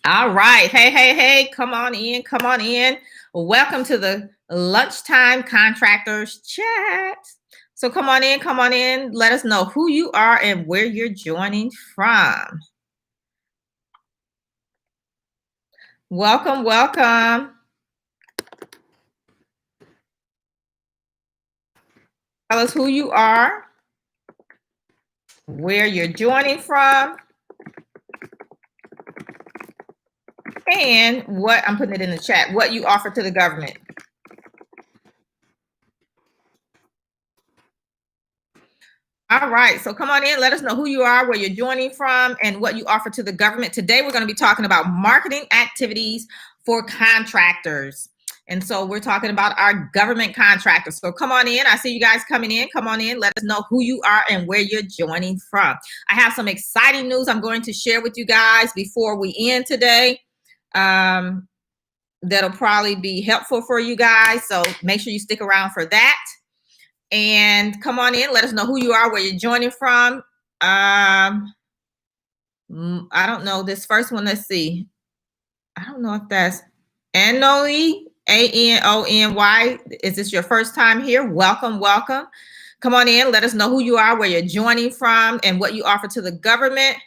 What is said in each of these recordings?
All right. Hey. Come on in. Come on in. Welcome to the lunchtime contractors chat. So come on in. Come on in. Let us know who you are and where you're joining from. Welcome. Tell us who you are, where you're joining from, and what I'm putting it in the chat, what you offer to the government. All right, so come on in. Let us know who you are, where you're joining from, and what you offer to the government. Today, we're going to be talking about marketing activities for contractors. And so we're talking about our government contractors. So come on in. I see you guys coming in. Come on in. Let us know who you are and where you're joining from. I have some exciting news I'm going to share with you guys before we end today. That'll probably be helpful for you guys. So make sure you stick around for that. And come on in. Let us know who you are, where you're joining from. I don't know this first one. Let's see. I don't know if that's Anony, Anony. Is this your first time here? Welcome. Come on in. Let us know who you are, where you're joining from, and what you offer to the government.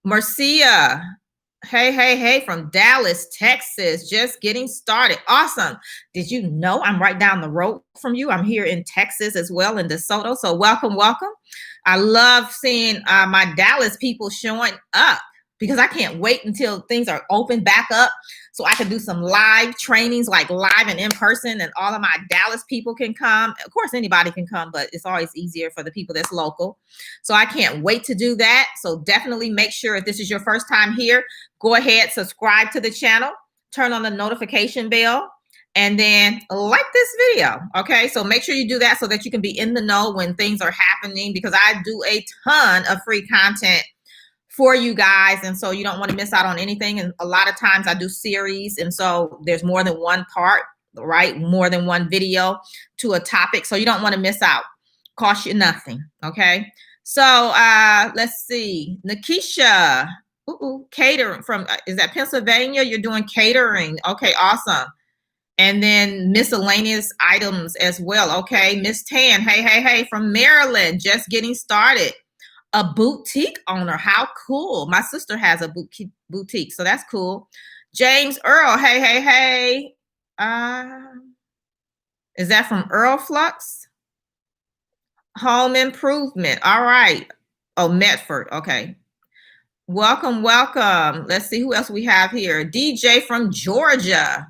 Marcia. Hey, from Dallas, Texas, just getting started. Awesome. Did you know I'm right down the road from you? I'm here in Texas as well, in DeSoto. So welcome. I love seeing my Dallas people showing up because I can't wait until things are open back up so I can do some live trainings, like live and in person, and all of my Dallas people can come. Of course, anybody can come, but it's always easier for the people that's local. So I can't wait to do that. So definitely make sure, if this is your first time here, go ahead, subscribe to the channel, turn on the notification bell, and then like this video. Okay, so make sure you do that so that you can be in the know when things are happening, because I do a ton of free content for you guys, and so you don't want to miss out on anything. And a lot of times I do series, and so there's more than one part, right? More than one video to a topic, so you don't want to miss out. Cost you nothing. Okay, so let's see. Nikisha, catering from, is that Pennsylvania? You're doing catering. Okay, awesome. And then miscellaneous items as well. Okay, Miss Tan, hey, from Maryland, just getting started. A boutique owner, how cool. My sister has a boutique, so that's cool. James Earl, hey. Is that from Earl Flux? Home improvement. All right. Oh, Medford. Okay. Welcome. Let's see who else we have here. DJ from Georgia.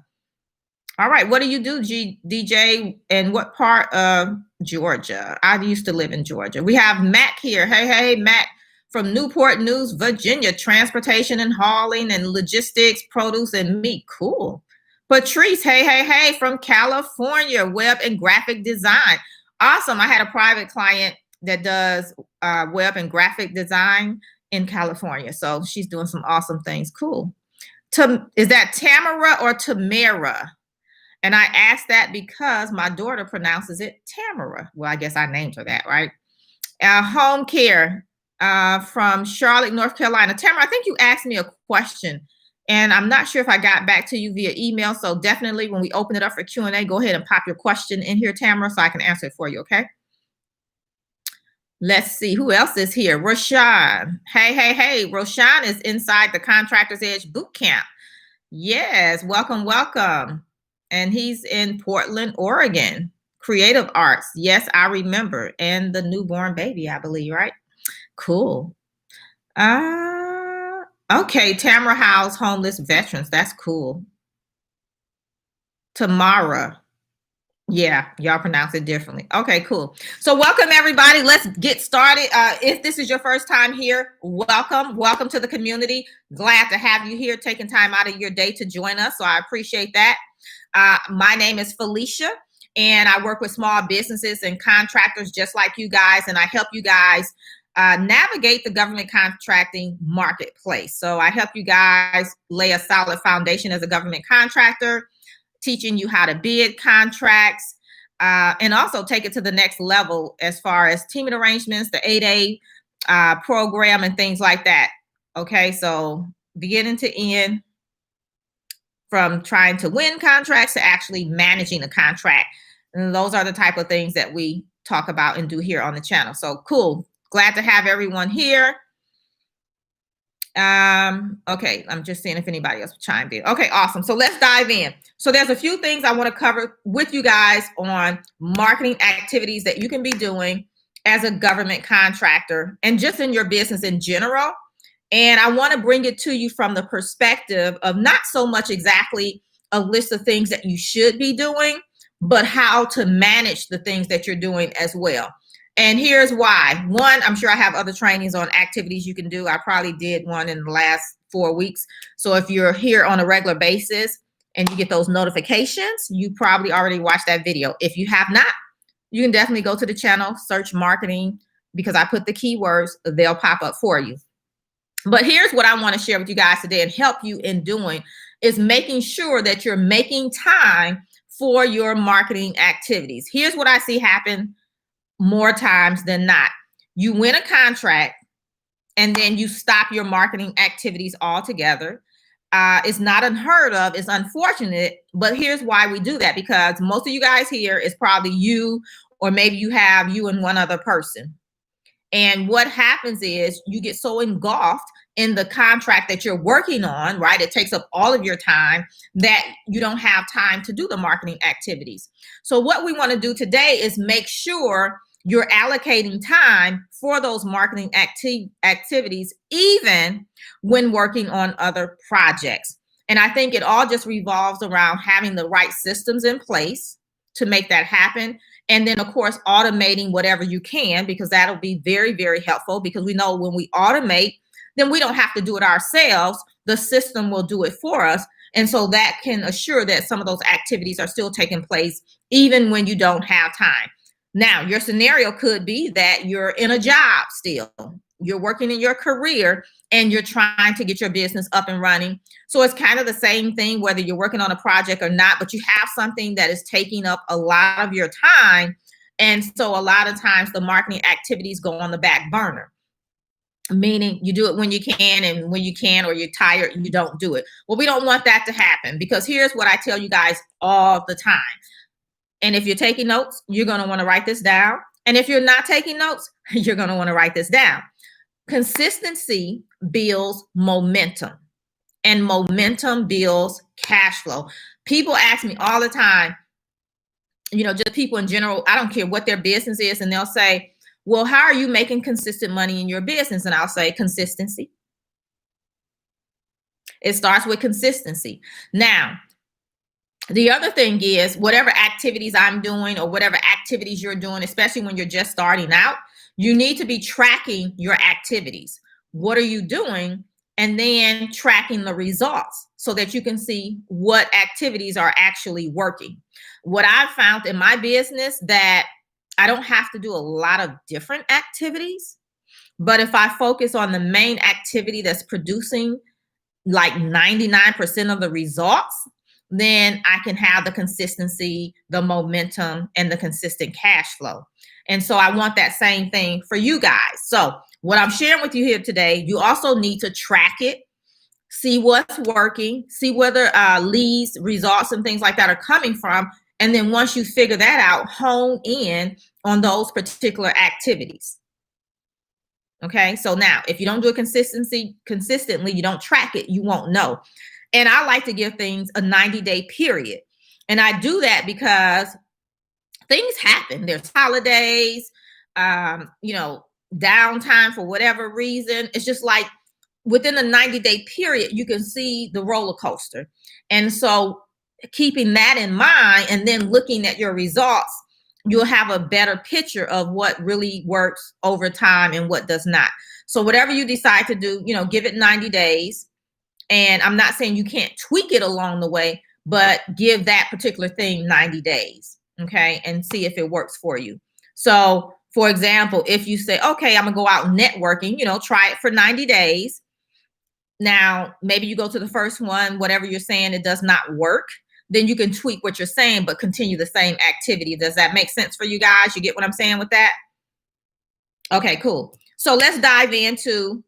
All right. What do you do, DJ? And what part of Georgia? I used to live in Georgia. We have Mac here. Hey, Mac from Newport News, Virginia. Transportation and hauling and logistics, produce and meat. Cool. Patrice, hey, from California, web and graphic design. Awesome. I had a private client that does web and graphic design in California. So she's doing some awesome things. Cool. Is that Tamara or Tamara? And I asked that because my daughter pronounces it Tamara. Well, I guess I named her that, right? Home care from Charlotte, North Carolina. Tamara, I think you asked me a question, and I'm not sure if I got back to you via email. So definitely when we open it up for Q&A, go ahead and pop your question in here, Tamara, so I can answer it for you, okay? Let's see, who else is here? Roshan. Hey. Roshan is inside the Contractors Edge Bootcamp. Yes, welcome. And he's in Portland, Oregon. Creative arts. Yes, I remember. And the newborn baby, I believe, right? Cool. Okay, Tamara House homeless veterans. That's cool. Tamara. Yeah, y'all pronounce it differently. Okay, cool. So welcome everybody. Let's get started. If this is your first time here, welcome to the community. Glad to have you here, taking time out of your day to join us. So I appreciate that. My name is Felicia, and I work with small businesses and contractors just like you guys, and I help you guys navigate the government contracting marketplace. So I help you guys lay a solid foundation as a government contractor, teaching you how to bid contracts, and also take it to the next level as far as teaming arrangements, the 8A program, and things like that. Okay, so beginning to end, from trying to win contracts to actually managing a contract. And those are the type of things that we talk about and do here on the channel. So cool. Glad to have everyone here. Okay, I'm just seeing if anybody else chimed in. Okay, awesome. So let's dive in. So there's a few things I want to cover with you guys on marketing activities that you can be doing as a government contractor and just in your business in general. And I want to bring it to you from the perspective of not so much exactly a list of things that you should be doing, but how to manage the things that you're doing as well. And here's why. One, I'm sure I have other trainings on activities you can do. I probably did one in the last 4 weeks. So if you're here on a regular basis and you get those notifications, you probably already watched that video. If you have not, you can definitely go to the channel, search marketing, because I put the keywords, they'll pop up for you. But here's what I want to share with you guys today and help you in doing is making sure that you're making time for your marketing activities. Here's what I see happen more times than not. You win a contract and then you stop your marketing activities altogether. It's not unheard of. It's unfortunate, but here's why we do that, because most of you guys here is probably you, or maybe you have you and one other person. And what happens is you get so engulfed in the contract that you're working on, right? It takes up all of your time that you don't have time to do the marketing activities. So what we want to do today is make sure you're allocating time for those marketing activities, even when working on other projects. And I think it all just revolves around having the right systems in place to make that happen. And then, of course, automating whatever you can, because that'll be very, very helpful, because we know when we automate, then we don't have to do it ourselves. The system will do it for us. And so that can assure that some of those activities are still taking place, even when you don't have time. Now, your scenario could be that you're in a job still. You're working in your career and you're trying to get your business up and running. So it's kind of the same thing, whether you're working on a project or not, but you have something that is taking up a lot of your time. And so a lot of times the marketing activities go on the back burner, meaning you do it when you can, and when you can or you're tired, you don't do it. Well, we don't want that to happen, because here's what I tell you guys all the time. And if you're taking notes, you're going to want to write this down. And if you're not taking notes, you're going to want to write this down. Consistency builds momentum, and momentum builds cash flow. People ask me all the time, just people in general, I don't care what their business is, and they'll say, well, how are you making consistent money in your business? And I'll say consistency. It starts with consistency. Now, the other thing is, whatever activities I'm doing or whatever activities you're doing, especially when you're just starting out, you need to be tracking your activities. What are you doing? And then tracking the results so that you can see what activities are actually working. What I've found in my business, that I don't have to do a lot of different activities, but if I focus on the main activity that's producing like 99% of the results, then I can have the consistency, the momentum, and the consistent cash flow. And so I want that same thing for you guys. So what I'm sharing with you here today, you also need to track it, see what's working, see whether leads, results, and things like that are coming from. And then once you figure that out, hone in on those particular activities. Okay, so now if you don't do it consistently, you don't track it, you won't know. And I like to give things a 90-day period. And I do that because things happen. There's holidays, downtime for whatever reason. It's just like within a 90-day period, you can see the roller coaster. And so keeping that in mind and then looking at your results, you'll have a better picture of what really works over time and what does not. So whatever you decide to do, give it 90 days. And I'm not saying you can't tweak it along the way, but give that particular thing 90 days, okay, and see if it works for you. So, for example, if you say, okay, I'm going to go out networking, try it for 90 days. Now, maybe you go to the first one, whatever you're saying, it does not work. Then you can tweak what you're saying, but continue the same activity. Does that make sense for you guys? You get what I'm saying with that? Okay, cool. So let's dive into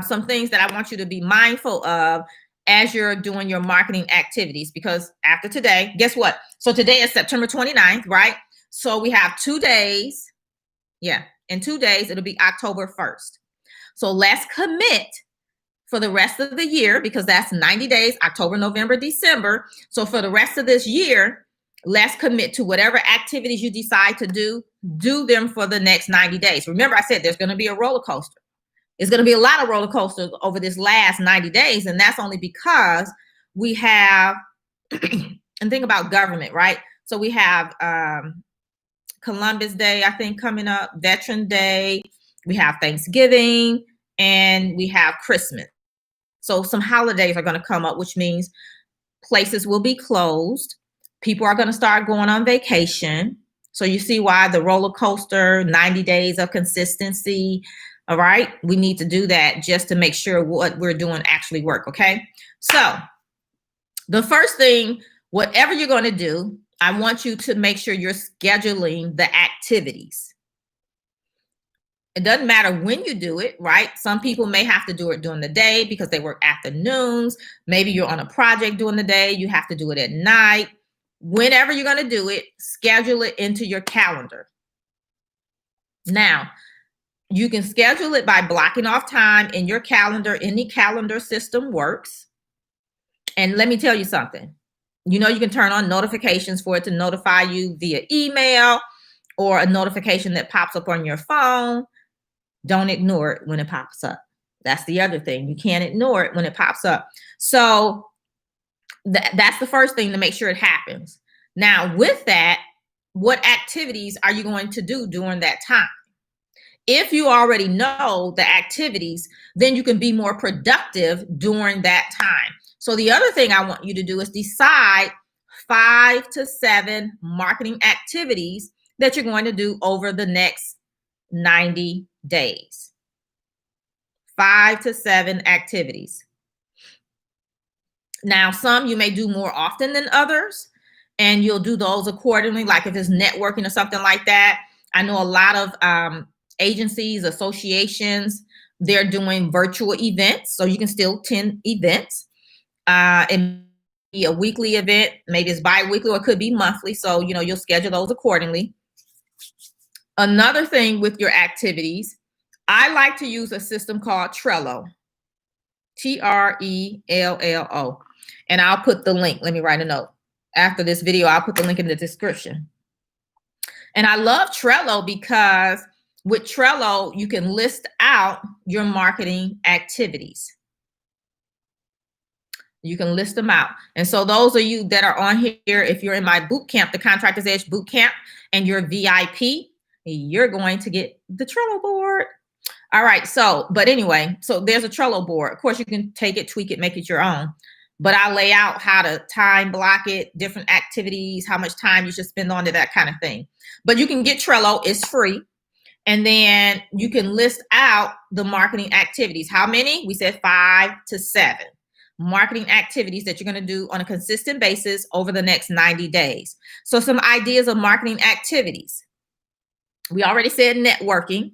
some things that I want you to be mindful of as you're doing your marketing activities, because after today, guess what? So today is September 29th, right? So we have 2 days. Yeah, in 2 days, it'll be October 1st. So let's commit for the rest of the year, because that's 90 days, October, November, December. So for the rest of this year, let's commit to whatever activities you decide to do them for the next 90 days. Remember, I said there's going to be a roller coaster. It's going to be a lot of roller coasters over this last 90 days. And that's only because we have, and think about government, right? So we have Columbus Day, I think, coming up, Veteran Day, we have Thanksgiving, and we have Christmas. So some holidays are going to come up, which means places will be closed. People are going to start going on vacation. So you see why the roller coaster, 90 days of consistency. All right. We need to do that just to make sure what we're doing actually work. Okay. So the first thing, whatever you're going to do, I want you to make sure you're scheduling the activities. It doesn't matter when you do it, right? Some people may have to do it during the day because they work afternoons. Maybe you're on a project during the day. You have to do it at night. Whenever you're going to do it, schedule it into your calendar. Now, you can schedule it by blocking off time in your calendar. Any calendar system works. And let me tell you something. You know, you can turn on notifications for it to notify you via email or a notification that pops up on your phone. Don't ignore it when it pops up. That's the other thing. You can't ignore it when it pops up. So that's the first thing to make sure it happens. Now, with that, what activities are you going to do during that time? If you already know the activities, then you can be more productive during that time. So the other thing I want you to do is decide 5 to 7 marketing activities that you're going to do over the next 90 days. 5 to 7 activities. Now, some you may do more often than others, and you'll do those accordingly. Like if it's networking or something like that. I know a lot of agencies, associations, they're doing virtual events, so you can still attend events. It may be a weekly event, maybe it's bi-weekly, or it could be monthly. So, you know, you'll schedule those accordingly. Another thing with your activities, I like to use a system called Trello, Trello. And I'll put the link. Let me write a note. After this video, I'll put the link in the description. And I love Trello because with Trello, you can list out your marketing activities. You can list them out. And so those of you that are on here, if you're in my boot camp, the Contractors Edge Bootcamp, and you're VIP, you're going to get the Trello board. All right. So, but anyway, so there's a Trello board. Of course, you can take it, tweak it, make it your own. But I lay out how to time block it, different activities, how much time you should spend on it, that kind of thing. But you can get Trello. It's free. And then you can list out the marketing activities. How many? We said 5 to 7 marketing activities that you're going to do on a consistent basis over the next 90 days. So some ideas of marketing activities. We already said networking.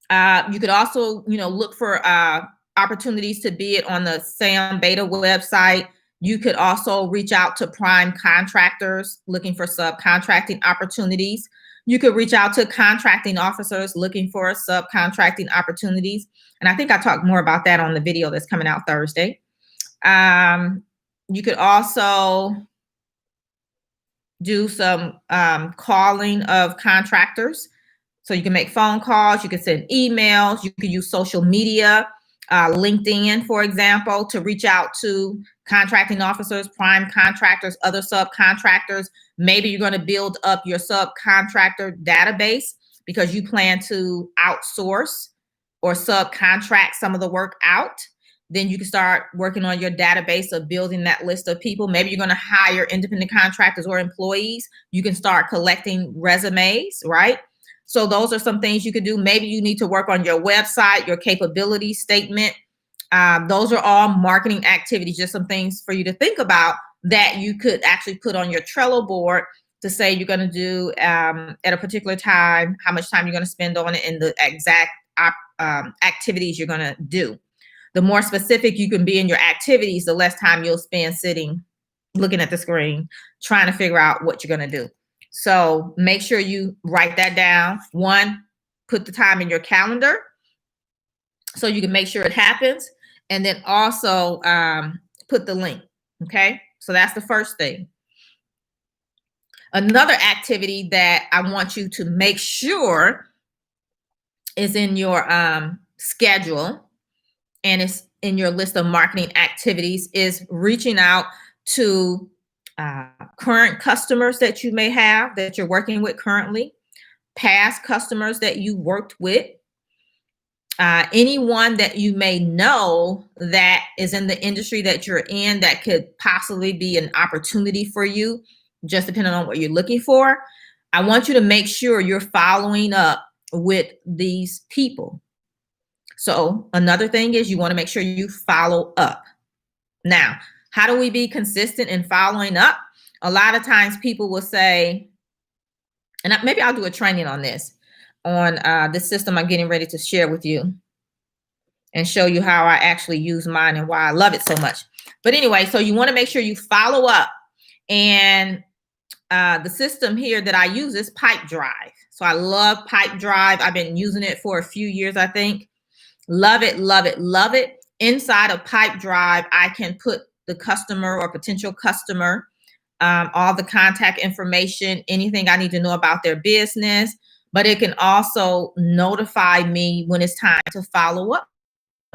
You could also, you know, look for opportunities to be it on the Sam Beta website. You could also reach out to prime contractors looking for subcontracting opportunities. You could reach out to contracting officers looking for subcontracting opportunities. And I think I talked more about that on the video that's coming out Thursday. You could also do some calling of contractors. So you can make phone calls, you can send emails, you can use social media, LinkedIn, for example, to reach out to contracting officers, prime contractors, other subcontractors. Maybe you're going to build up your subcontractor database because you plan to outsource or subcontract some of the work out. Then you can start working on your database of building that list of people. Maybe you're going to hire independent contractors or employees. You can start collecting resumes, right? So those are some things you could do. Maybe you need to work on your website, your capability statement. Those are all marketing activities, just some things for you to think about that you could actually put on your Trello board to say you're going to do at a particular time, how much time you're going to spend on it, and the exact activities you're going to do. The more specific you can be in your activities, the less time you'll spend sitting, looking at the screen, trying to figure out what you're going to do. So make sure you write that down. One, put the time in your calendar so you can make sure it happens. And then also put the link. Okay. So that's the first thing. Another activity that I want you to make sure is in your schedule and it's in your list of marketing activities is reaching out to current customers that you may have that you're working with currently, past customers that you worked with, anyone that you may know that is in the industry that you're in that could possibly be an opportunity for you, just depending on what you're looking for. I want you to make sure you're following up with these people. So another thing is you want to make sure you follow up. Now, how do we be consistent in following up? A lot of times people will say, and maybe I'll do a training on this, on this system I'm getting ready to share with you and show you how I actually use mine and why I love it so much. But anyway, so you want to make sure you follow up. And the system here that I use is Pipe Drive. So I love Pipe Drive. I've been using it for a few years, I think. Love it, love it, love it. Inside of Pipe Drive, I can put the customer or potential customer, all the contact information, anything I need to know about their business, but it can also notify me when it's time to follow up.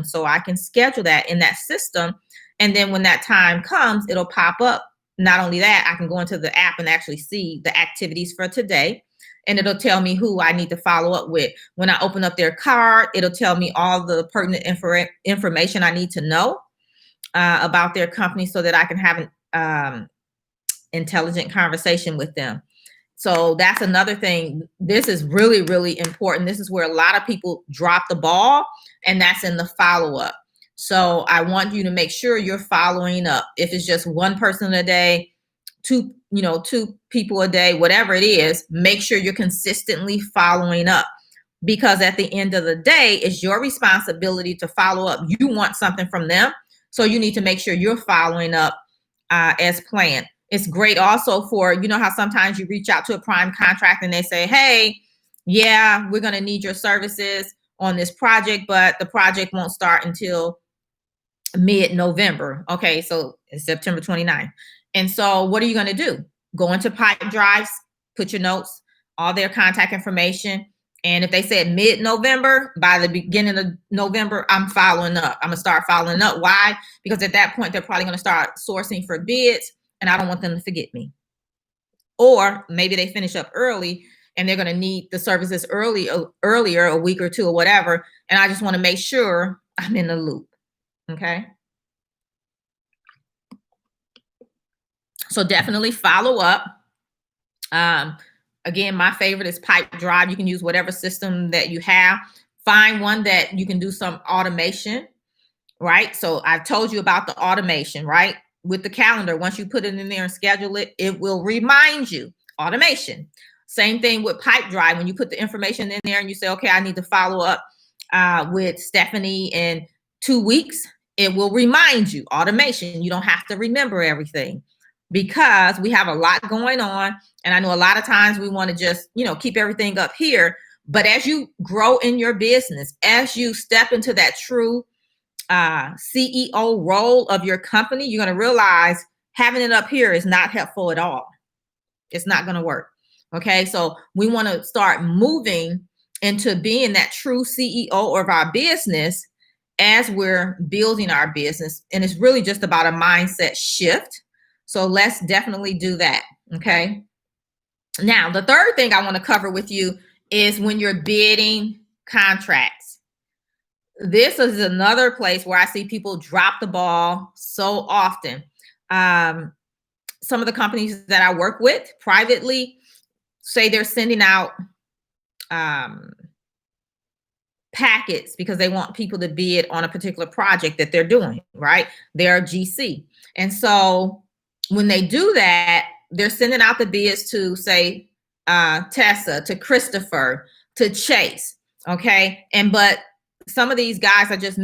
So I can schedule that in that system. And then when that time comes, it'll pop up. Not only that, I can go into the app and actually see the activities for today. And it'll tell me who I need to follow up with. When I open up their card, it'll tell me all the pertinent information I need to know about their company so that I can have an intelligent conversation with them. So that's another thing. This is really, really important. This is where a lot of people drop the ball, and that's in the follow-up. So I want you to make sure you're following up. If it's just one person a day, two people a day, whatever it is, make sure you're consistently following up, because at the end of the day, it's your responsibility to follow up. You want something from them, so you need to make sure you're following up as planned. It's great also for, you know how sometimes you reach out to a prime contractor and they say, hey, yeah, we're going to need your services on this project, but the project won't start until mid-November. Okay, so it's September 29th. And so what are you going to do? Go into Pipe Drives, put your notes, all their contact information. And if they said mid-November, by the beginning of November, I'm following up. I'm going to start following up. Why? Because at that point, they're probably going to start sourcing for bids, and I don't want them to forget me. Or maybe they finish up early and they're going to need the services earlier, a week or two or whatever. And I just want to make sure I'm in the loop. Okay. So definitely follow up. Again, my favorite is Pipe Drive. You can use whatever system that you have. Find one that you can do some automation, right? So I've told you about the automation, right? With the calendar, once you put it in there and schedule it, it will remind you. Automation. Same thing with Pipe Drive. When you put the information in there and you say, okay, I need to follow up with Stephanie in 2 weeks, it will remind you. Automation. You don't have to remember everything, because we have a lot going on. And I know a lot of times we want to just, keep everything up here. But as you grow in your business, as you step into that true CEO role of your company, you're going to realize having it up here is not helpful at all. It's not going to work. Okay. So we want to start moving into being that true CEO of our business as we're building our business. And it's really just about a mindset shift. So let's definitely do that. Okay. Now, the third thing I want to cover with you is when you're bidding contracts. This is another place where I see people drop the ball so often. Some of the companies that I work with privately say they're sending out packets because they want people to bid on a particular project that they're doing, right? They're GC. And so when they do that, they're sending out the bids to, say, Tessa, to Christopher, to Chase, okay? But some of these guys I just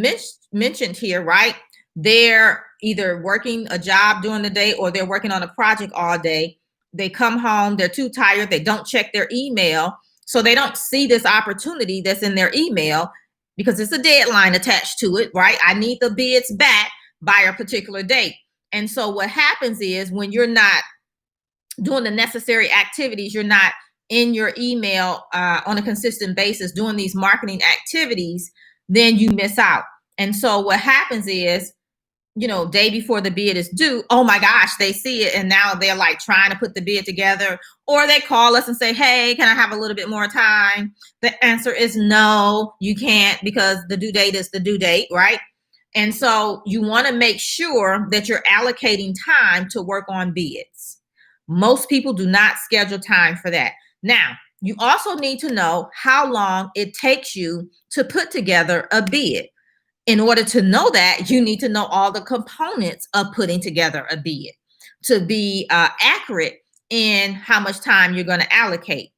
mentioned here, right? They're either working a job during the day or they're working on a project all day. They come home, they're too tired, they don't check their email. So they don't see this opportunity that's in their email because it's a deadline attached to it, right? I need the bids back by a particular date. And so what happens is when you're not doing the necessary activities, you're not in your email on a consistent basis doing these marketing activities, then you miss out. And so what happens is, you know, day before the bid is due, oh my gosh, they see it. And now they're like trying to put the bid together, or they call us and say, hey, can I have a little bit more time? The answer is no, you can't, because the due date is the due date, right? And so you want to make sure that you're allocating time to work on bids. Most people do not schedule time for that. Now, you also need to know how long it takes you to put together a bid. In order to know that, you need to know all the components of putting together a bid to be accurate in how much time you're going to allocate.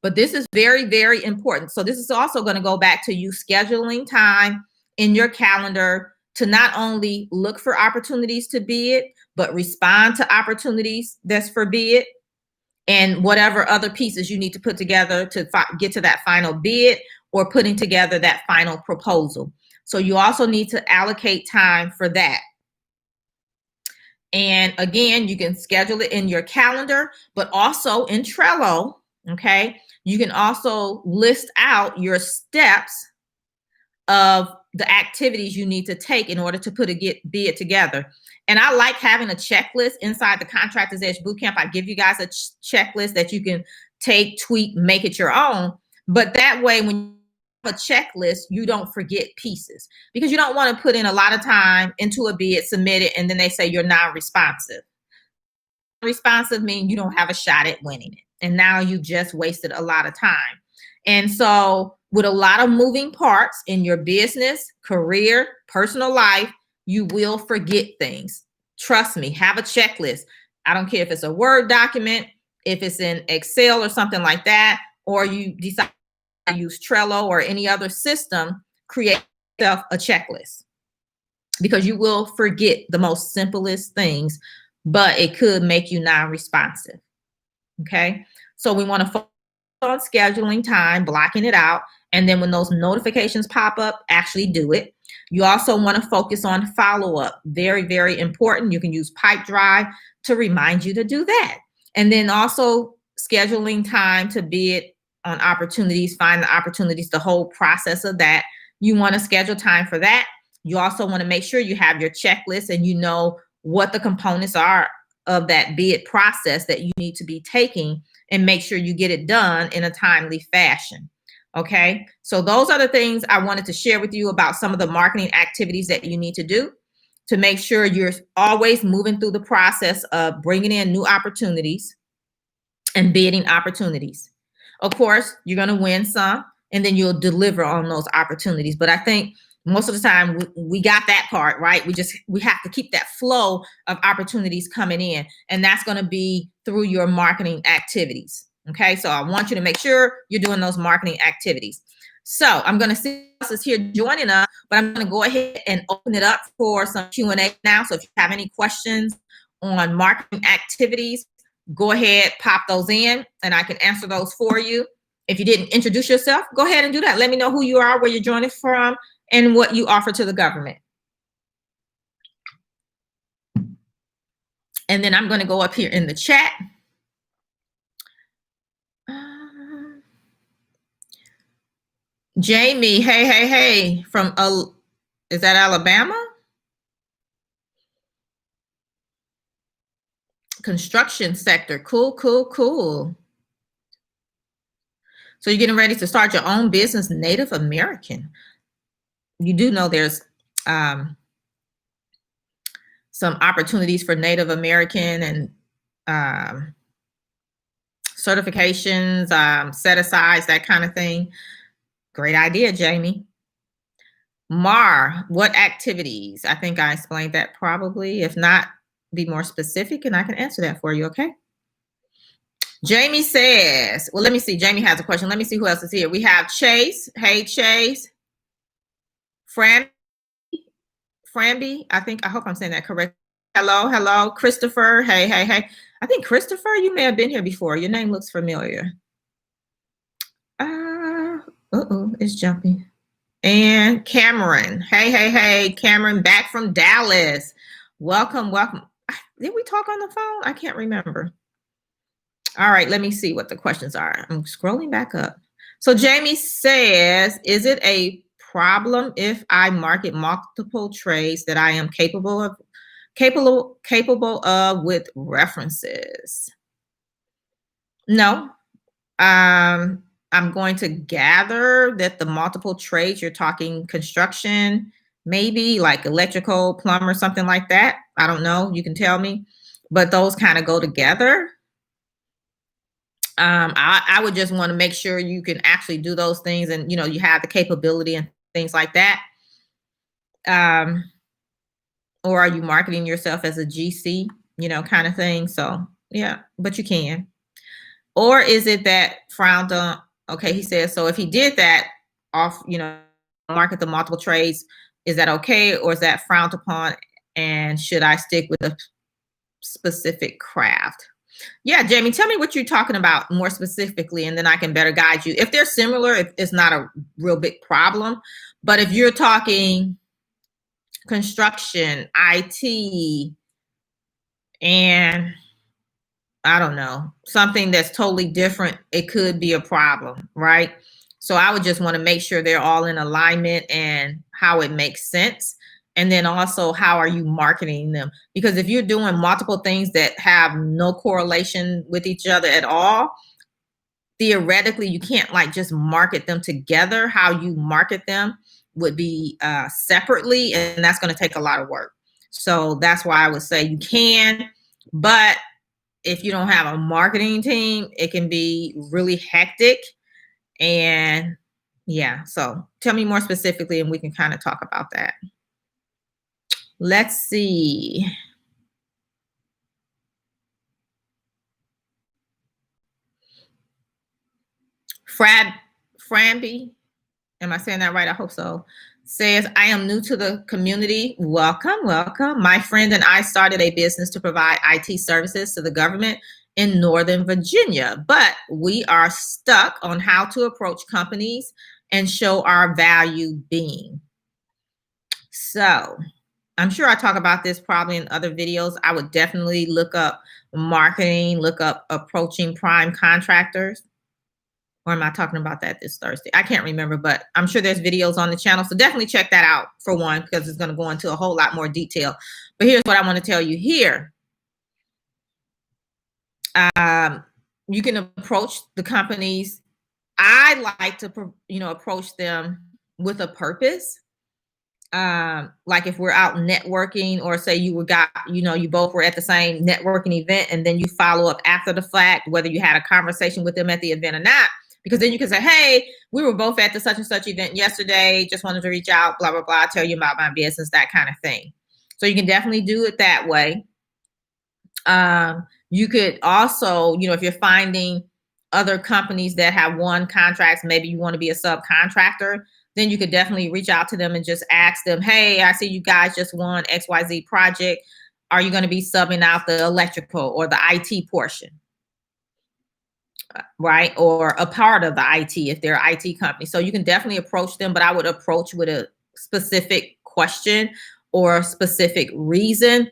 But this is very, very important. So this is also going to go back to you scheduling time in your calendar to not only look for opportunities to bid, but respond to opportunities that's for bid, and whatever other pieces you need to put together to get to that final bid or putting together that final proposal. So you also need to allocate time for that. And again, you can schedule it in your calendar, but also in Trello, okay? You can also list out your steps of the activities you need to take in order to put a bid together. And I like having a checklist inside the Contractors Edge Bootcamp. I give you guys a checklist that you can take, tweak, make it your own. But that way, when you have a checklist, you don't forget pieces, because you don't want to put in a lot of time into a bid, submit it, and then they say you're non-responsive. Responsive means you don't have a shot at winning it. And now you just wasted a lot of time. And so with a lot of moving parts in your business, career, personal life, you will forget things. Trust me, have a checklist. I don't care if it's a Word document, if it's in Excel or something like that, or you decide to use Trello or any other system, create yourself a checklist, because you will forget the most simplest things, but it could make you non-responsive. Okay, so we want to focus on scheduling time, blocking it out, and then when those notifications pop up, actually do it. You also want to focus on follow-up. Very, very important. You can use Pipedrive to remind you to do that. And then also scheduling time to bid on opportunities, find the opportunities, the whole process of that. You want to schedule time for that. You also want to make sure you have your checklist and you know what the components are of that bid process that you need to be taking, and make sure you get it done in a timely fashion. Okay, so those are the things I wanted to share with you about some of the marketing activities that you need to do to make sure you're always moving through the process of bringing in new opportunities and bidding opportunities. Of course, you're going to win some, and then you'll deliver on those opportunities. But I think most of the time we got that part right. We have to keep that flow of opportunities coming in, and that's going to be through your marketing activities. Okay, so I want you to make sure you're doing those marketing activities. So I'm going to see who else is here joining us, but I'm going to go ahead and open it up for some Q&A now. So if you have any questions on marketing activities, go ahead, pop those in, and I can answer those for you. If you didn't introduce yourself, go ahead and do that. Let me know who you are, where you're joining from, and what you offer to the government. And then I'm going to go up here in the chat. Jamie, hey, from, is that Alabama? Construction sector, cool. So you're getting ready to start your own business, Native American. You do know there's some opportunities for Native American and certifications, set-asides, that kind of thing. Great idea, Jamie. Mar, what activities? I think I explained that probably. If not, be more specific and I can answer that for you, okay? Jamie says, well, let me see. Jamie has a question. Let me see who else is here. We have Chase. Hey, Chase. Fran, Framby. I hope I'm saying that correct. Hello, Christopher. Hey. I think Christopher, you may have been here before. Your name looks familiar. It's jumping. And Cameron. Hey, Cameron, back from Dallas. Welcome. Did we talk on the phone? I can't remember. All right, let me see what the questions are. I'm scrolling back up. So Jamie says, is it a problem if I market multiple trades that I am capable of with references? No. I'm going to gather that the multiple trades, you're talking construction, maybe like electrical, plumber, something like that. I don't know. You can tell me. But those kind of go together. I would just want to make sure you can actually do those things and, you have the capability and things like that. Or are you marketing yourself as a GC, kind of thing? So, yeah, but you can. Or is it that frowned on? Okay, he says, so if he did that off, market the multiple trades, is that okay? Or is that frowned upon? And should I stick with a specific craft? Yeah, Jamie, tell me what you're talking about more specifically, and then I can better guide you. If they're similar, it's not a real big problem. But if you're talking construction, IT, and I don't know, something that's totally different, it could be a problem, right? So I would just want to make sure they're all in alignment and how it makes sense. And then also, how are you marketing them? Because if you're doing multiple things that have no correlation with each other at all, theoretically, you can't like just market them together. How you market them would be separately, and that's going to take a lot of work. So that's why I would say you can, but if you don't have a marketing team, it can be really hectic. And yeah, so tell me more specifically and we can kind of talk about that. Let's see. Framby, am I saying that right? I hope so. Says, I am new to the community. Welcome. My friend and I started a business to provide IT services to the government in Northern Virginia, but we are stuck on how to approach companies and show our value being. So I'm sure I talk about this probably in other videos. I would definitely look up marketing, look up approaching prime contractors. Or am I talking about that this Thursday? I can't remember, but I'm sure there's videos on the channel. So definitely check that out for one, because it's going to go into a whole lot more detail. But here's what I want to tell you here. You can approach the companies. I like to, approach them with a purpose. Like if we're out networking, or say you both were at the same networking event, and then you follow up after the fact, whether you had a conversation with them at the event or not. Because then you can say, hey, we were both at the such and such event yesterday. Just wanted to reach out, blah, blah, blah, tell you about my business, that kind of thing. So you can definitely do it that way. You could also, if you're finding other companies that have won contracts, maybe you want to be a subcontractor, then you could definitely reach out to them and just ask them, hey, I see you guys just won XYZ project. Are you going to be subbing out the electrical or the IT portion? Right? Or a part of the IT if they're an IT company. So you can definitely approach them, but I would approach with a specific question or a specific reason.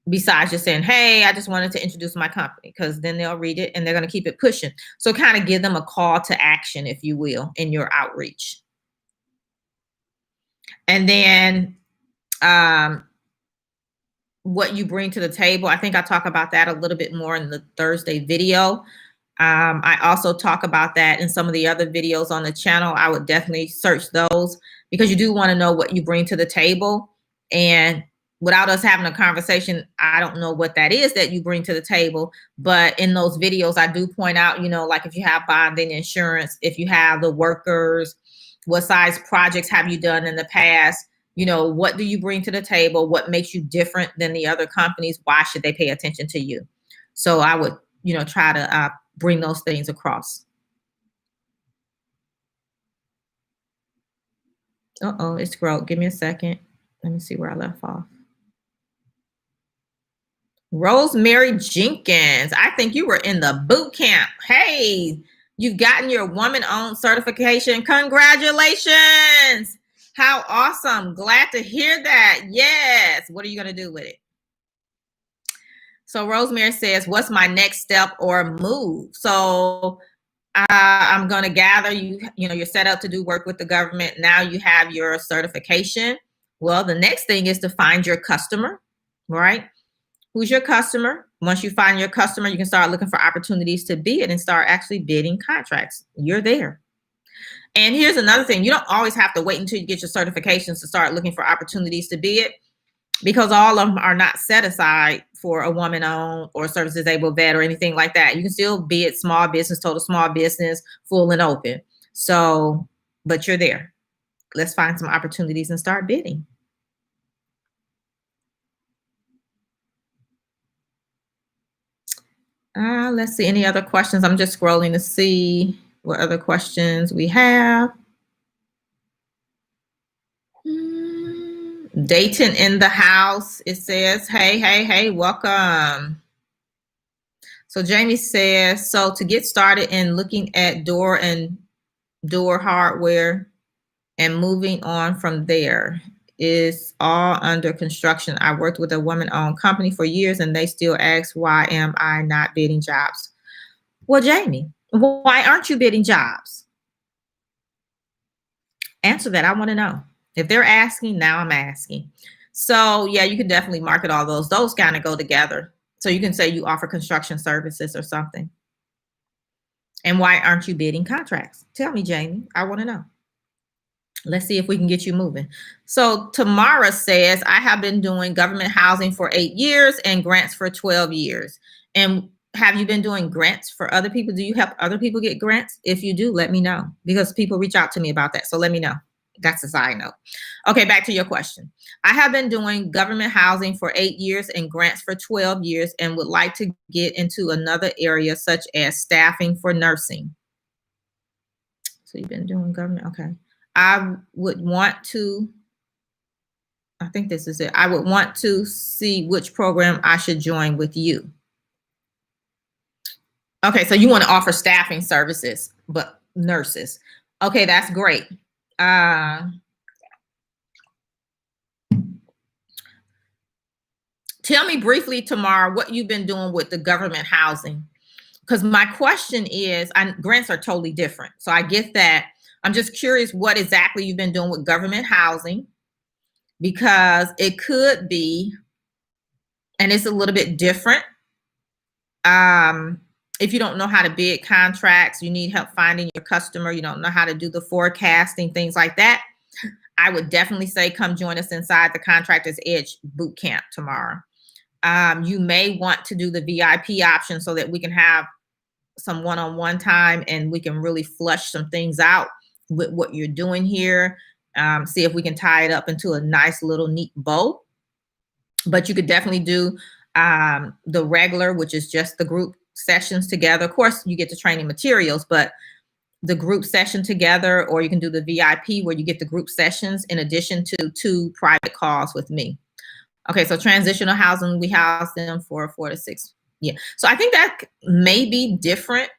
Besides just saying, hey, I just wanted to introduce my company, because then they'll read it and they're going to keep it pushing. So kind of give them a call to action, if you will, in your outreach. And then what you bring to the table. I think I talk about that a little bit more in the Thursday video. I also talk about that in some of the other videos on the channel. I would definitely search those, because you do want to know what you bring to the table. And without us having a conversation, I don't know what that is that you bring to the table. But in those videos, I do point out, like if you have bonding, insurance, if you have the workers, what size projects have you done in the past? What do you bring to the table? What makes you different than the other companies? Why should they pay attention to you? So I would, try to bring those things across. Uh-oh, it scrolled. Give me a second. Let me see where I left off. Rosemary Jenkins. I think you were in the boot camp. Hey, you've gotten your woman-owned certification. Congratulations. How awesome. Glad to hear that. Yes. What are you going to do with it? So Rosemary says, what's my next step or move? So I'm going to gather you're set up to do work with the government. Now you have your certification. Well, the next thing is to find your customer, right? Who's your customer? Once you find your customer, you can start looking for opportunities to bid and start actually bidding contracts. You're there. And here's another thing. You don't always have to wait until you get your certifications to start looking for opportunities to bid, because all of them are not set aside for a woman-owned or service disabled vet or anything like that. You can still bid small business, total small business, full and open. So, but you're there. Let's find some opportunities and start bidding. Let's see, any other questions? I'm just scrolling to see what other questions we have. Dayton in the house. It says, hey, welcome. So Jamie says, so to get started in looking at door hardware and moving on from there is all under construction. I worked with a woman-owned company for years and they still ask, why am I not bidding jobs? Well, Jamie, why aren't you bidding jobs? Answer that. I want to know. If they're asking, now I'm asking. So yeah, you can definitely market all those. Those kind of go together. So you can say you offer construction services or something. And why aren't you bidding contracts? Tell me, Jamie. I want to know. Let's see if we can get you moving. So Tamara says, I have been doing government housing for 8 years and grants for 12 years. And have you been doing grants for other people? Do you help other people get grants? If you do, let me know, because people reach out to me about that. So let me know. That's a side note. Okay, back to your question. I have been doing government housing for 8 years and grants for 12 years and would like to get into another area such as staffing for nursing. So you've been doing government, okay. I would want to, I think this is it. I would want to see which program I should join with you. Okay, so you want to offer staffing services, but nurses. Okay, that's great. Tell me briefly, Tamara, what you've been doing with the government housing. Because my question is, grants are totally different. So I get that. I'm just curious what exactly you've been doing with government housing, because it could be, and it's a little bit different. If you don't know how to bid contracts, you need help finding your customer, you don't know how to do the forecasting, things like that, I would definitely say come join us inside the Contractors Edge Bootcamp tomorrow. You may want to do the VIP option so that we can have some one-on-one time and we can really flush some things out with what you're doing here. See if we can tie it up into a nice little neat bow. But you could definitely do the regular, which is just the group sessions together. Of course, you get the training materials, but the group session together, or you can do the VIP where you get the group sessions in addition to 2 private calls with me. Okay, so transitional housing, we house them for 4 to 6. Yeah, so I think that may be different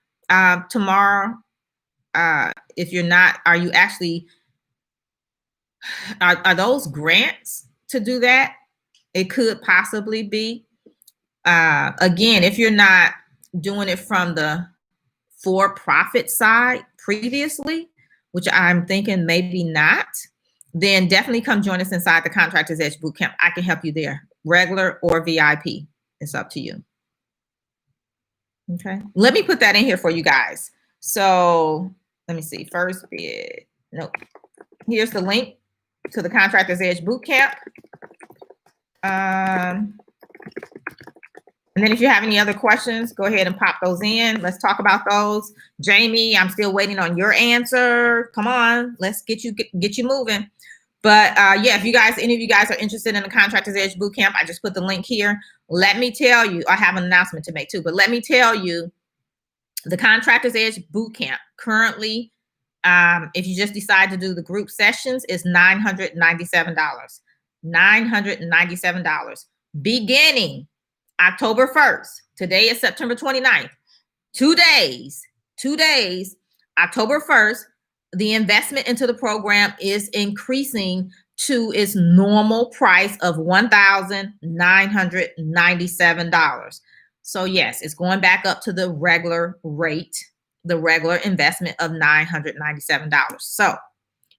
tomorrow. If you're not, are you actually, are those grants to do that? It could possibly be. Again, if you're not doing it from the for-profit side previously, which I'm thinking maybe not, then definitely come join us inside the Contractors Edge Bootcamp. I can help you there, regular or VIP. It's up to you. Okay, let me put that in here for you guys. So let me see, first bid. Nope. Here's the link to the Contractors Edge Bootcamp. And then if you have any other questions, go ahead and pop those in. Let's talk about those. Jamie, I'm still waiting on your answer. Come on, let's get you moving. But yeah, if you guys, any of you guys are interested in the Contractors Edge Bootcamp, I just put the link here. Let me tell you, I have an announcement to make too, but let me tell you, the Contractors Edge Bootcamp currently If you just decide to do the group sessions, it's $997. $997. Beginning October 1st. Today is September 29th. 2 days, October 1st, the investment into the program is increasing to its normal price of $1,997. So yes, it's going back up to the regular rate, the regular investment of $997. So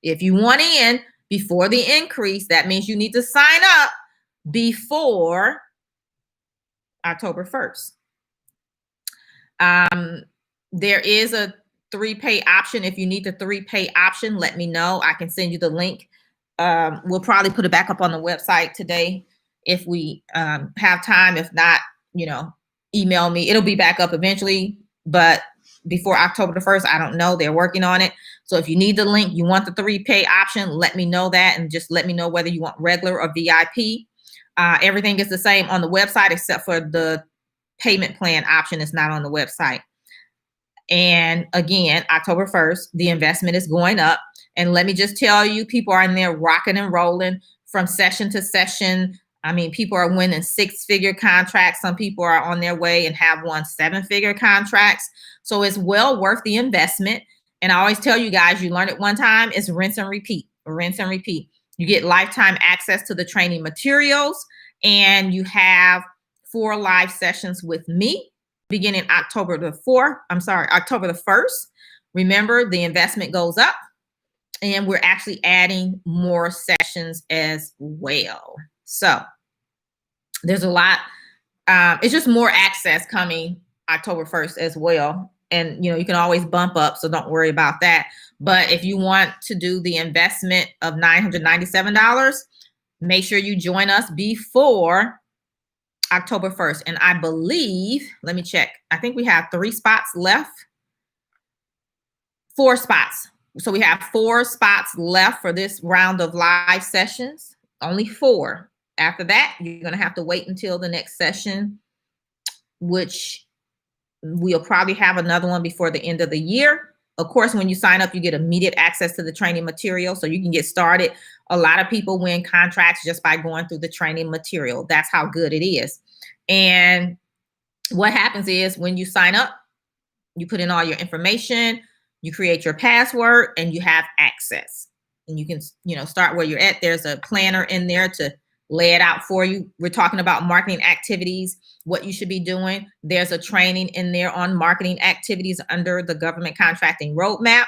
if you want in before the increase, that means you need to sign up before October 1st. There is a 3-pay option. If you need the 3-pay option, let me know. I can send you the link. We'll probably put it back up on the website today if we have time. If not, email me. It'll be back up eventually, but before October the 1st, I don't know. They're working on it. So if you need the link, you want the 3-pay option, let me know that, and just let me know whether you want regular or VIP. Everything is the same on the website except for the payment plan option is not on the website. And again, October 1st, the investment is going up. And let me just tell you, people are in there rocking and rolling from session to session. I mean, people are winning 6-figure contracts. Some people are on their way and have won 7-figure contracts. So it's well worth the investment. And I always tell you guys, you learn it one time, it's rinse and repeat, rinse and repeat. You get lifetime access to the training materials, and you have 4 live sessions with me beginning October the 1st. Remember, the investment goes up, and we're actually adding more sessions as well. So there's a lot. It's just more access coming October 1st as well. And, you can always bump up, so don't worry about that. But if you want to do the investment of $997, make sure you join us before October 1st. And I believe, let me check. I think we have 3 spots left. 4 spots. So we have 4 spots left for this round of live sessions. Only 4. After that, you're going to have to wait until the next session, which we'll probably have another one before the end of the year. Of course, when you sign up, you get immediate access to the training material, so you can get started. A lot of people win contracts just by going through the training material. That's how good it is. And what happens is when you sign up, you put in all your information, you create your password, and you have access. And you can, start where you're at. There's a planner in there to lay it out for you. We're talking about marketing activities, what you should be doing. There's a training in there on marketing activities under the government contracting roadmap.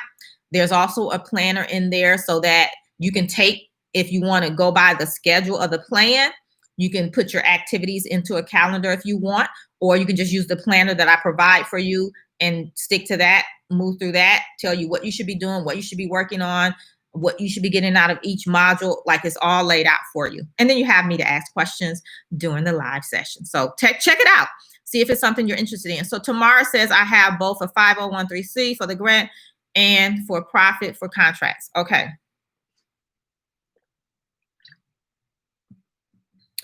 There's also a planner in there so that you can take, if you want to go by the schedule of the plan, you can put your activities into a calendar if you want, or you can just use the planner that I provide for you and stick to that, move through that, tell you what you should be doing, what you should be working on, what you should be getting out of each module. Like, it's all laid out for you. And then you have me to ask questions during the live session. So check it out. See if it's something you're interested in. So Tamara says, I have both a 5013C for the grant and for profit for contracts. Okay.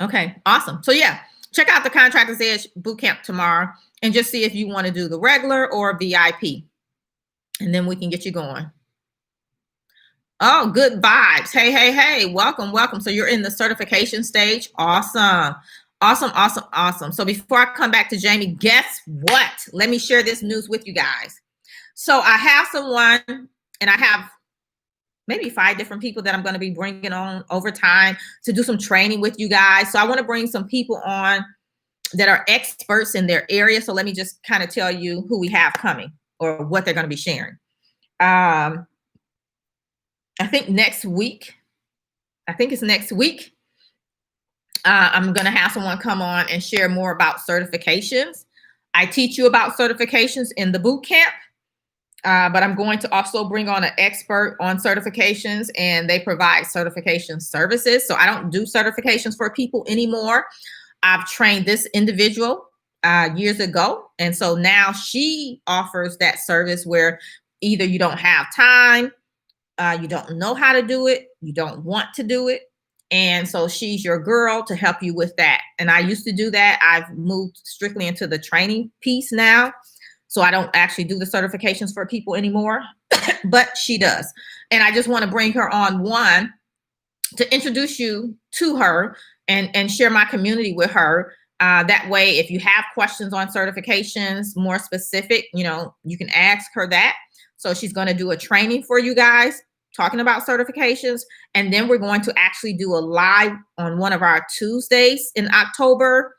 Okay, awesome. So yeah, check out the Contractors Edge Bootcamp tomorrow and just see if you want to do the regular or VIP. And then we can get you going. Oh, good vibes. Hey. Welcome. So you're in the certification stage. Awesome. So before I come back to Jamie, guess what? Let me share this news with you guys. So I have someone, and I have maybe 5 different people that I'm going to be bringing on over time to do some training with you guys. So I want to bring some people on that are experts in their area. So let me just kind of tell you who we have coming or what they're going to be sharing. I think it's next week. I'm going to have someone come on and share more about certifications. I teach you about certifications in the boot camp, but I'm going to also bring on an expert on certifications, and they provide certification services. So I don't do certifications for people anymore. I've trained this individual years ago. And so now she offers that service where either you don't have time, you don't know how to do it, you don't want to do it. And so she's your girl to help you with that. And I used to do that. I've moved strictly into the training piece now. So I don't actually do the certifications for people anymore. but she does. And I just want to bring her on, one, to introduce you to her and share my community with her. That way, if you have questions on certifications, more specific, you can ask her that. So she's going to do a training for you guys talking about certifications. And then we're going to actually do a live on one of our Tuesdays in October,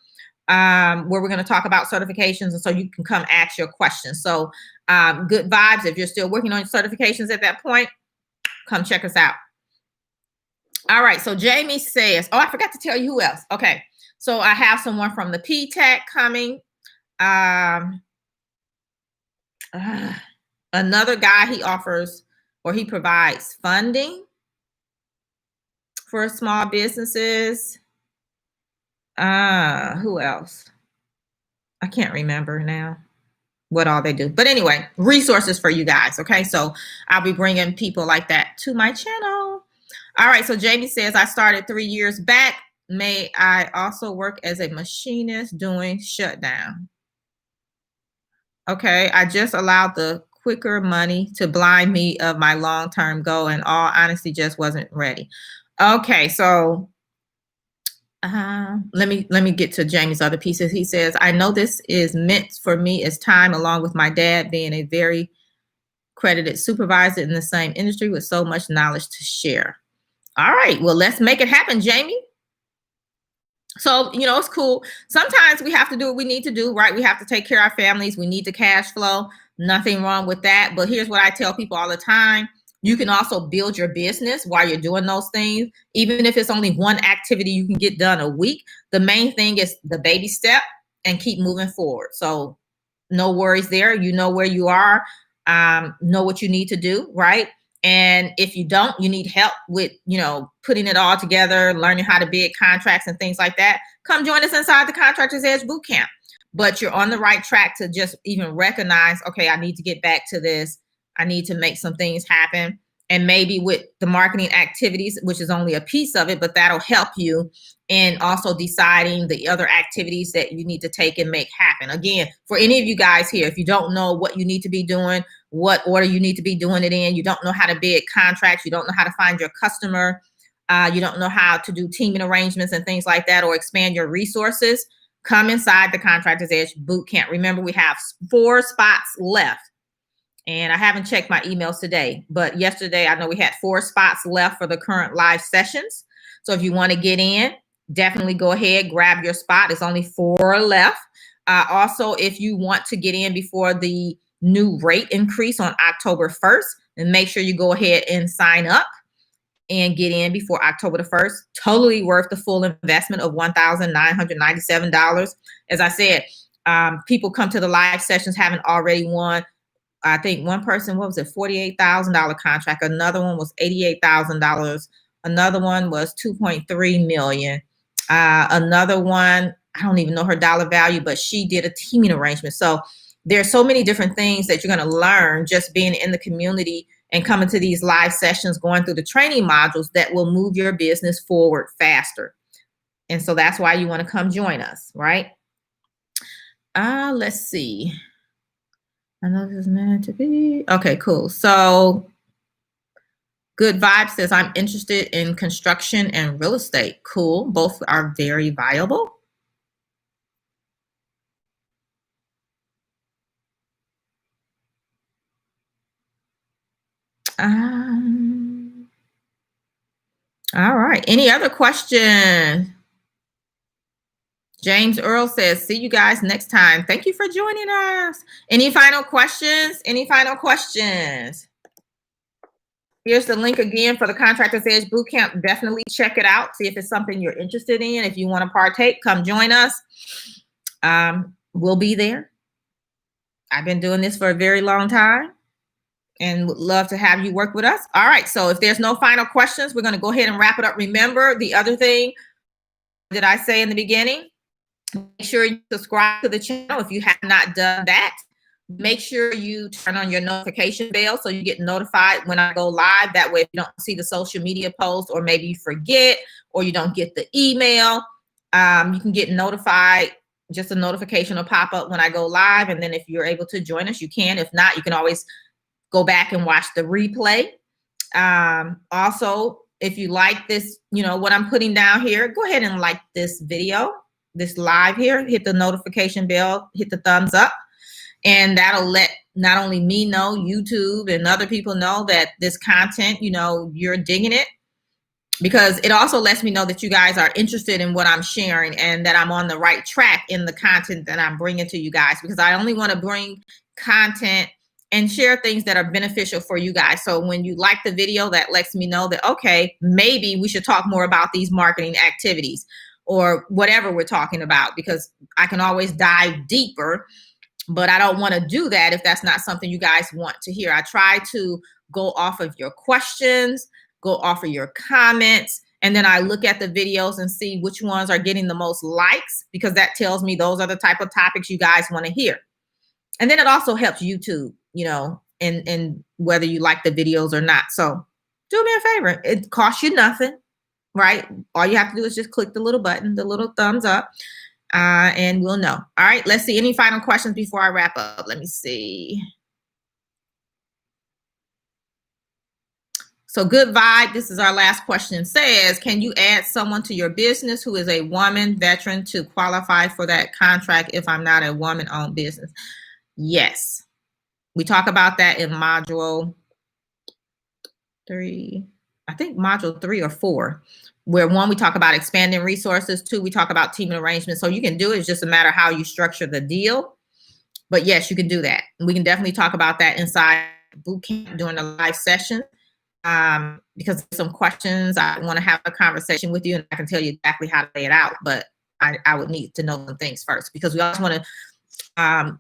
where we're going to talk about certifications. And so you can come ask your questions. So good vibes. If you're still working on your certifications at that point, come check us out. All right. So Jamie says, oh, I forgot to tell you who else. Okay. So I have someone from the PTAC coming. Another guy, he offers or he provides funding for small businesses. Who else? I can't remember now what all they do. But anyway, resources for you guys. Okay. So I'll be bringing people like that to my channel. All right. So Jamie says, I started 3 years back. May I also work as a machinist doing shutdown? Okay. I just allowed the quicker money to blind me of my long-term goal, and all honesty, just wasn't ready. Okay. So let me get to Jamie's other pieces. He says, I know this is meant for me as time, along with my dad being a very credited supervisor in the same industry with so much knowledge to share. All right, well, let's make it happen, Jamie. So, it's cool. Sometimes we have to do what we need to do, right? We have to take care of our families. We need the cash flow. Nothing wrong with that. But here's what I tell people all the time. You can also build your business while you're doing those things. Even if it's only one activity you can get done a week, the main thing is the baby step and keep moving forward. So no worries there. You know where you are, know what you need to do, right? And if you don't, you need help with, putting it all together, learning how to bid contracts and things like that, come join us inside the Contractors Edge Bootcamp. But you're on the right track to just even recognize, okay, I need to get back to this. I need to make some things happen. And maybe with the marketing activities, which is only a piece of it, but that'll help you in also deciding the other activities that you need to take and make happen. Again, for any of you guys here, if you don't know what you need to be doing, what order you need to be doing it in, you don't know how to bid contracts, you don't know how to find your customer, you don't know how to do teaming arrangements and things like that, or expand your resources, come inside the Contractors Edge Bootcamp. Remember, we have 4 spots left. And I haven't checked my emails today, but yesterday I know we had 4 spots left for the current live sessions. So if you want to get in, definitely go ahead, grab your spot. It's only 4 left. Also, if you want to get in before the new rate increase on October 1st, then make sure you go ahead and sign up and get in before October the 1st. Totally worth the full investment of $1,997. As I said, people come to the live sessions having already won. I think one person, what was it, $48,000 contract. Another one was $88,000. Another one was $2.3 million. Another one, I don't even know her dollar value, but she did a teaming arrangement. So there's so many different things that you're going to learn just being in the community and coming to these live sessions, going through the training modules that will move your business forward faster. And so that's why you want to come join us, right? Let's see. I know this is meant to be. Okay, cool. So Good Vibe says, I'm interested in construction and real estate. Cool. Both are very viable. All right. Any other questions? James Earl says, see you guys next time. Thank you for joining us. Any final questions? Any final questions? Here's the link again for the Contractors Edge Bootcamp. Definitely check it out. See if it's something you're interested in. If you want to partake, come join us. We'll be there. I've been doing this for a very long time and would love to have you work with us. All right. So if there's no final questions, we're going to go ahead and wrap it up. Remember, the other thing that I say in the beginning, make sure you subscribe to the channel if you have not done that. Make sure you turn on your notification bell so you get notified when I go live. That way, if you don't see the social media post, or maybe you forget, or you don't get the email, you can get notified. Just a notification will pop up when I go live. And then if you're able to join us, you can. If not, you can always go back and watch the replay. Also, if you like this, what I'm putting down here, go ahead and like this video, this live here, hit the notification bell, hit the thumbs up, and that'll let not only me know, YouTube and other people know that this content, you're digging it, because it also lets me know that you guys are interested in what I'm sharing and that I'm on the right track in the content that I'm bringing to you guys, because I only want to bring content and share things that are beneficial for you guys. So when you like the video, that lets me know that, okay, maybe we should talk more about these marketing activities or whatever we're talking about, because I can always dive deeper, but I don't want to do that if that's not something you guys want to hear. I try to go off of your questions, go off of your comments, and then I look at the videos and see which ones are getting the most likes, because that tells me those are the type of topics you guys want to hear. And then it also helps YouTube, and whether you like the videos or not. So do me a favor. It costs you nothing, right? All you have to do is just click the little button, the little thumbs up, and we'll know. All right, let's see. Any final questions before I wrap up? Let me see. So Good Vibe, this is our last question, says, can you add someone to your business who is a woman veteran to qualify for that contract if I'm not a woman-owned business? Yes. We talk about that in module 3, I think module 3 or 4, where 1, we talk about expanding resources. 2, we talk about team arrangements. So you can do it. It's just a matter how you structure the deal. But yes, you can do that. We can definitely talk about that inside bootcamp during the live session. Because some questions, I want to have a conversation with you, and I can tell you exactly how to lay it out, but I would need to know some things first, because we also want to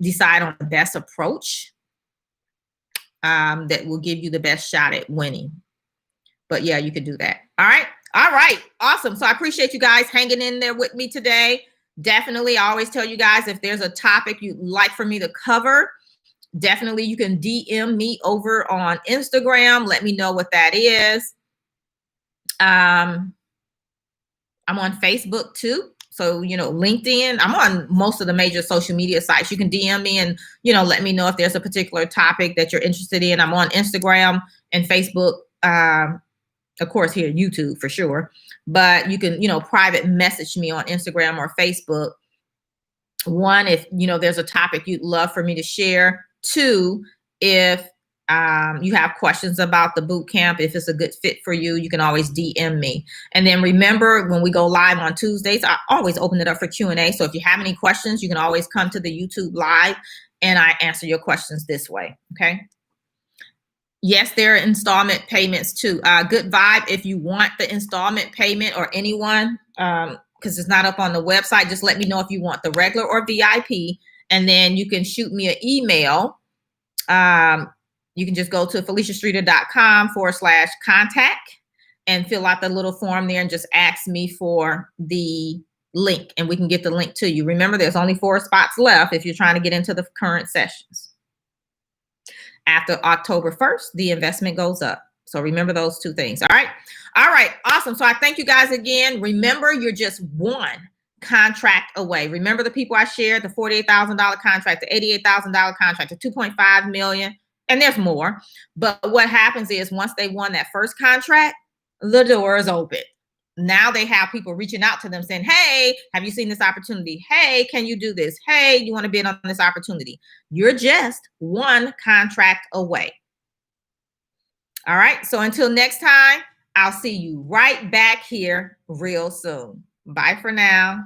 decide on the best approach that will give you the best shot at winning. But yeah, you could do that. All right, awesome. So I appreciate you guys hanging in there with me today. Definitely, I always tell you guys, if there's a topic you'd like for me to cover, definitely you can DM me over on Instagram. Let me know what that is. I'm on Facebook too. So, LinkedIn, I'm on most of the major social media sites. You can DM me and, let me know if there's a particular topic that you're interested in. I'm on Instagram and Facebook, of course, here, YouTube for sure. But you can, private message me on Instagram or Facebook. 1, if, there's a topic you'd love for me to share. 2, if you have questions about the boot camp, if it's a good fit for you, you can always DM me. And then remember, when we go live on Tuesdays, I always open it up for Q&A. So if you have any questions, you can always come to the YouTube live and I answer your questions this way. Okay. Yes, there are installment payments too. Good Vibe, if you want the installment payment, or anyone, because it's not up on the website, just let me know if you want the regular or VIP, and then you can shoot me an email. You can just go to FeliciaStreeter.com/contact and fill out the little form there and just ask me for the link, and we can get the link to you. Remember, there's only 4 spots left if you're trying to get into the current sessions. After October 1st, the investment goes up. So remember those 2 things. All right, awesome. So I thank you guys again. Remember, you're just 1 contract away. Remember the people I shared, the $48,000 contract, the $88,000 contract, the $2.5 million, and there's more. But what happens is, once they won that first contract, the door is open. Now they have people reaching out to them saying, hey, have you seen this opportunity? Hey, can you do this? Hey, you want to bid on this opportunity? You're just 1 contract away. All right. So until next time, I'll see you right back here real soon. Bye for now.